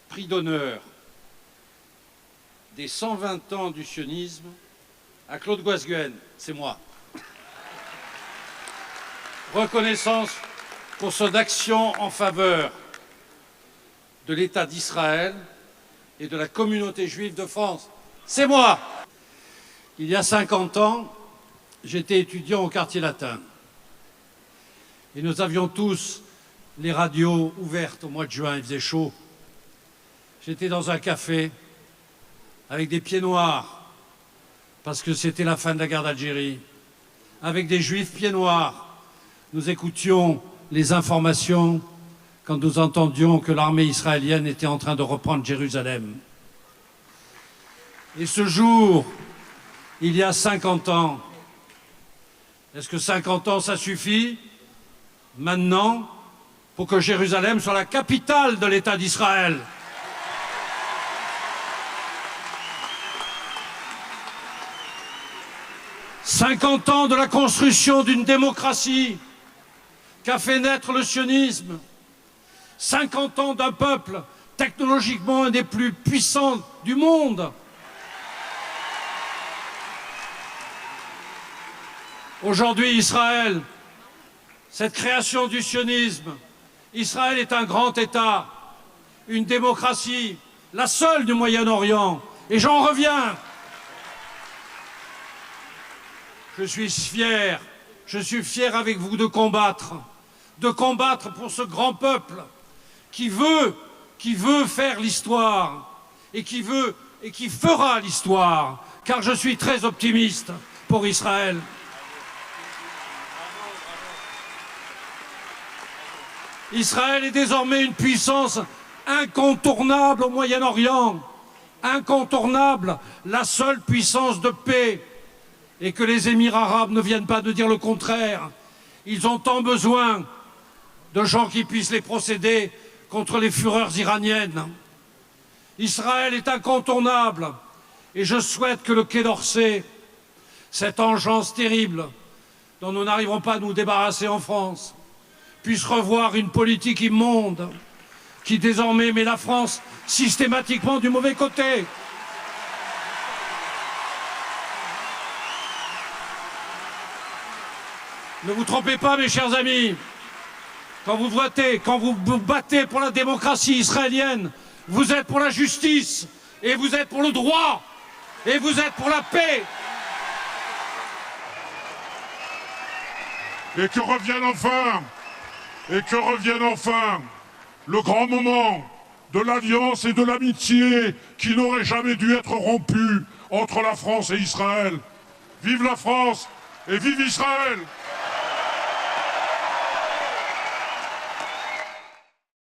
prix d'honneur des 120 ans du sionisme à Claude Guasguen, c'est moi. Reconnaissance pour son action en faveur de l'État d'Israël et de la communauté juive de France, c'est moi. Il y a 50 ans, j'étais étudiant au quartier latin et nous avions tous les radios ouvertes au mois de juin, il faisait chaud. J'étais dans un café avec des pieds noirs parce que c'était la fin de la guerre d'Algérie, avec des juifs pieds noirs. Nous écoutions les informations quand nous entendions que l'armée israélienne était en train de reprendre Jérusalem. Et ce jour, il y a 50 ans, est-ce que 50 ans ça suffit maintenant pour que Jérusalem soit la capitale de l'État d'Israël? « 50 ans de la construction d'une démocratie qu'a fait naître le sionisme, 50 ans d'un peuple technologiquement un des plus puissants du monde. Aujourd'hui, Israël, cette création du sionisme, Israël est un grand État, une démocratie, la seule du Moyen-Orient, et j'en reviens. Je suis fier avec vous de combattre pour ce grand peuple qui veut faire l'histoire et qui fera l'histoire, car je suis très optimiste pour Israël. Israël est désormais une puissance incontournable au Moyen-Orient, incontournable, la seule puissance de paix. Et que les Émirats arabes ne viennent pas de dire le contraire. Ils ont tant besoin de gens qui puissent les procéder contre les fureurs iraniennes. Israël est incontournable et je souhaite que le Quai d'Orsay, cette engeance terrible dont nous n'arriverons pas à nous débarrasser en France, puisse revoir une politique immonde qui désormais met la France systématiquement du mauvais côté. Ne vous trompez pas, mes chers amis, quand vous votez, quand vous vous battez pour la démocratie israélienne, vous êtes pour la justice, et vous êtes pour le droit, et vous êtes pour la paix. Et que revienne enfin le grand moment de l'alliance et de l'amitié qui n'aurait jamais dû être rompu entre la France et Israël. Vive la France et vive Israël!